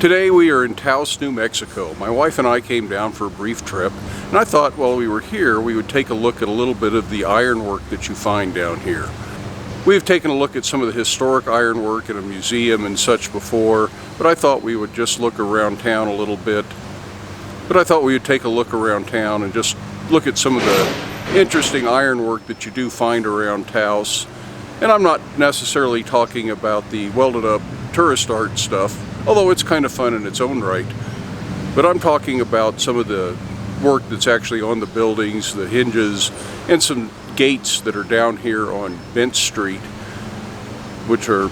Today we are in Taos, New Mexico. My wife and I came down for a brief trip, and I thought while we were here we would take a look at a little bit of the ironwork that you find down here. We have taken a look at some of the historic ironwork in a museum and such before, but I thought we would just look around town a little bit. But I thought we would take a look around town and just look at some of the interesting ironwork that you do find around Taos. And I'm not necessarily talking about the welded up tourist art stuff, although it's kind of fun in its own right. But I'm talking about some of the work that's actually on the buildings, the hinges, and some gates that are down here on Bent Street, which are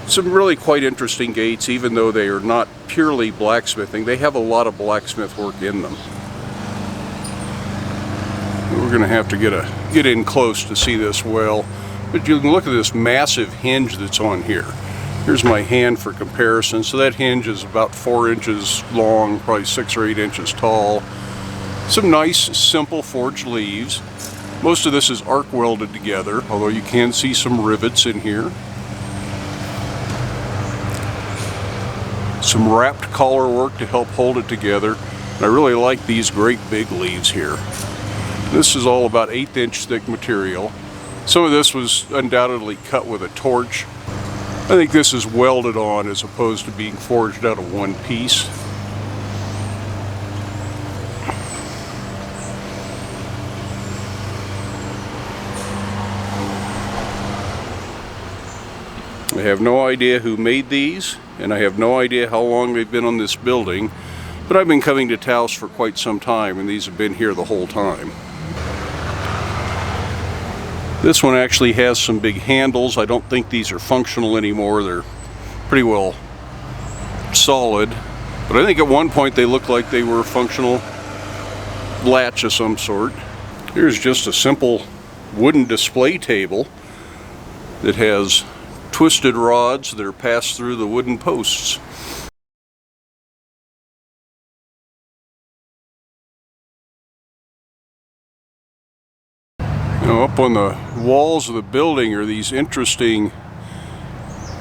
some really quite interesting gates, even though they are not purely blacksmithing. They have a lot of blacksmith work in them. We're going to have to get in close to see this well. But you can look at this massive hinge that's on here. Here's my hand for comparison. So that hinge is about 4 inches long, probably 6 or 8 inches tall. Some nice, simple forged leaves. Most of this is arc welded together, although you can see some rivets in here. Some wrapped collar work to help hold it together. I really like these great big leaves here. This is all about 1/8 inch thick material. Some of this was undoubtedly cut with a torch. I think this is welded on as opposed to being forged out of one piece. I have no idea who made these, and I have no idea how long they've been on this building, but I've been coming to Taos for quite some time, and these have been here the whole time. This one actually has some big handles. I don't think these are functional anymore. They're pretty well solid, but I think at one point they looked like they were a functional latch of some sort. Here's just a simple wooden display table that has twisted rods that are passed through the wooden posts. Up on the walls of the building are these interesting,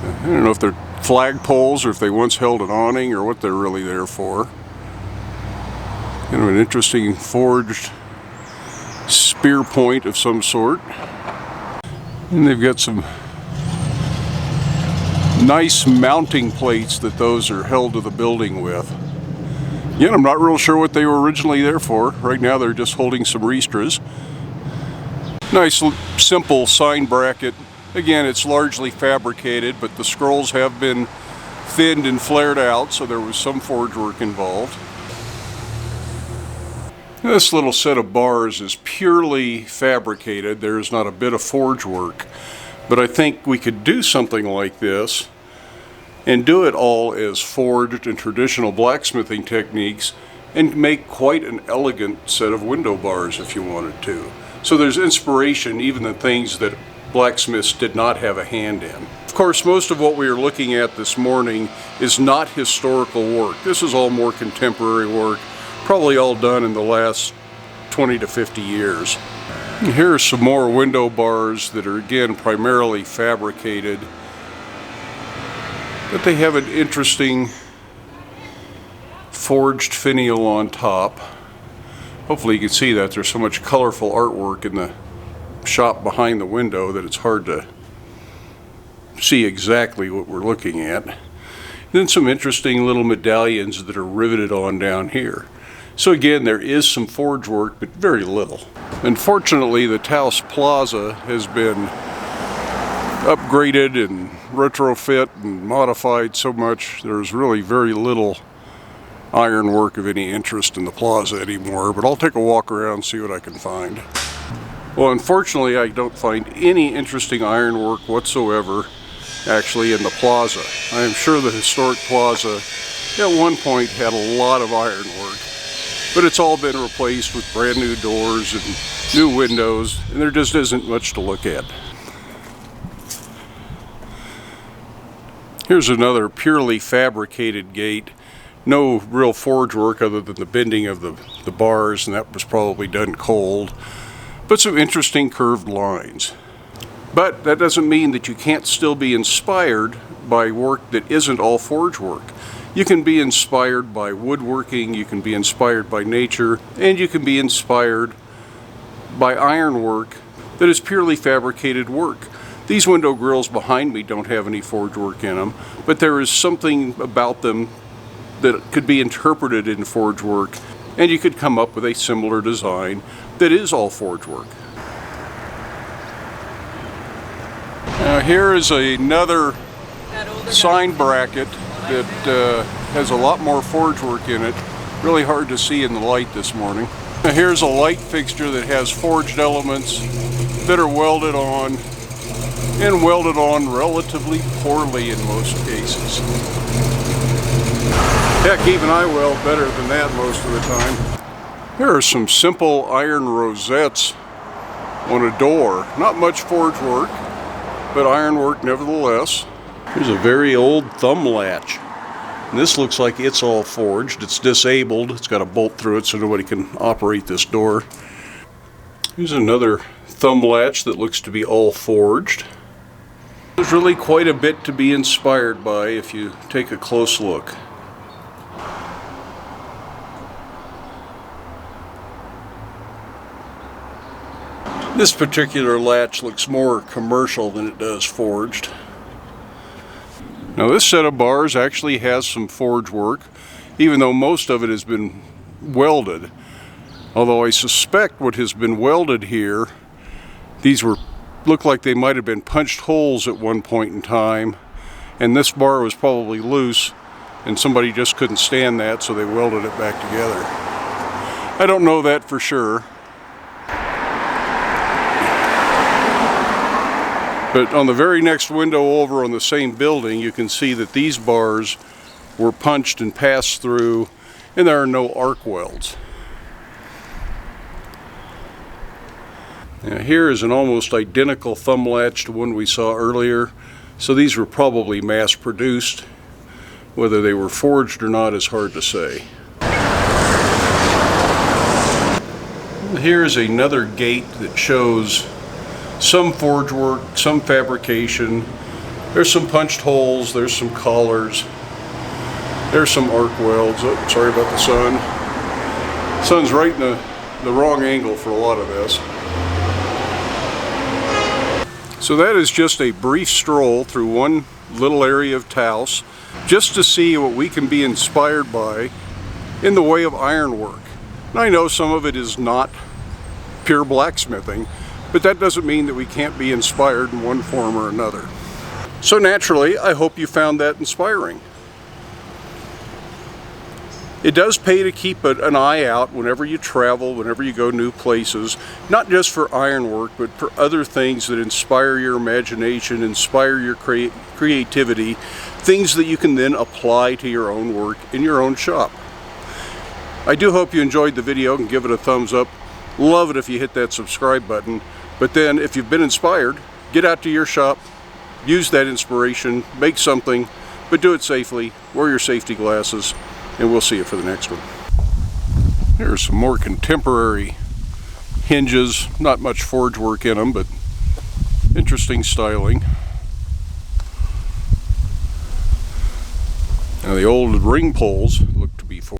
I don't know if they're flagpoles or if they once held an awning or what they're really there for. Kind of an interesting forged spear point of some sort. And they've got some nice mounting plates that those are held to the building with. Again, I'm not real sure what they were originally there for. Right now they're just holding some restras. Nice simple sign bracket. Again, it's largely fabricated, but the scrolls have been thinned and flared out, so there was some forge work involved. This little set of bars is purely fabricated. There's not a bit of forge work, but I think we could do something like this and do it all as forged and traditional blacksmithing techniques and make quite an elegant set of window bars if you wanted to. So there's inspiration even in things that blacksmiths did not have a hand in. Of course, most of what we are looking at this morning is not historical work. This is all more contemporary work, probably all done in the last 20 to 50 years. And here are some more window bars that are again primarily fabricated, but they have an interesting forged finial on top. Hopefully you can see that there's so much colorful artwork in the shop behind the window that it's hard to see exactly what we're looking at. And then some interesting little medallions that are riveted on down here. So again, there is some forge work, but very little. Unfortunately, the Taos Plaza has been upgraded and retrofit and modified so much there's really very little ironwork of any interest in the plaza anymore, but I'll take a walk around and see what I can find. Well, unfortunately, I don't find any interesting ironwork whatsoever actually in the plaza. I am sure the historic plaza at one point had a lot of ironwork, but it's all been replaced with brand new doors and new windows, and there just isn't much to look at. Here's another purely fabricated gate. No real forge work other than the bending of the bars, and that was probably done cold. But some interesting curved lines. But that doesn't mean that you can't still be inspired by work that isn't all forge work. You can be inspired by woodworking, you can be inspired by nature, and you can be inspired by ironwork that is purely fabricated work. These window grills behind me don't have any forge work in them, but there is something about them that could be interpreted in forge work, and you could come up with a similar design that is all forge work. Now here is another sign bracket that has a lot more forge work in it. Really hard to see in the light this morning. Now here's a light fixture that has forged elements that are welded on, and welded on relatively poorly in most cases. Heck, even I weld better than that most of the time. Here are some simple iron rosettes on a door. Not much forge work, but ironwork nevertheless. Here's a very old thumb latch. And this looks like it's all forged. It's disabled. It's got a bolt through it so nobody can operate this door. Here's another thumb latch that looks to be all forged. There's really quite a bit to be inspired by if you take a close look. This particular latch looks more commercial than it does forged. Now this set of bars actually has some forge work, even though most of it has been welded. Although I suspect what has been welded here, these look like they might have been punched holes at one point in time, and this bar was probably loose and somebody just couldn't stand that, so they welded it back together. I don't know that for sure. But on the very next window over on the same building, you can see that these bars were punched and passed through, and there are no arc welds. Now here is an almost identical thumb latch to one we saw earlier, so these were probably mass produced. Whether they were forged or not is hard to say. Here's another gate that shows some forge work, some fabrication. There's some punched holes, there's some collars, there's some arc welds. Oh, sorry about the sun. The sun's right in the wrong angle for a lot of this. So that is just a brief stroll through one little area of Taos, just to see what we can be inspired by in the way of ironwork. And I know some of it is not pure blacksmithing, but that doesn't mean that we can't be inspired in one form or another. So naturally, I hope you found that inspiring. It does pay to keep an eye out whenever you travel, whenever you go new places, not just for ironwork, but for other things that inspire your imagination, inspire your creativity, things that you can then apply to your own work in your own shop. I do hope you enjoyed the video and give it a thumbs up. Love it if you hit that subscribe button. But then, if you've been inspired, get out to your shop, use that inspiration, make something, but do it safely, wear your safety glasses, and we'll see you for the next one. Here are some more contemporary hinges, not much forge work in them, but interesting styling. Now the old ring poles look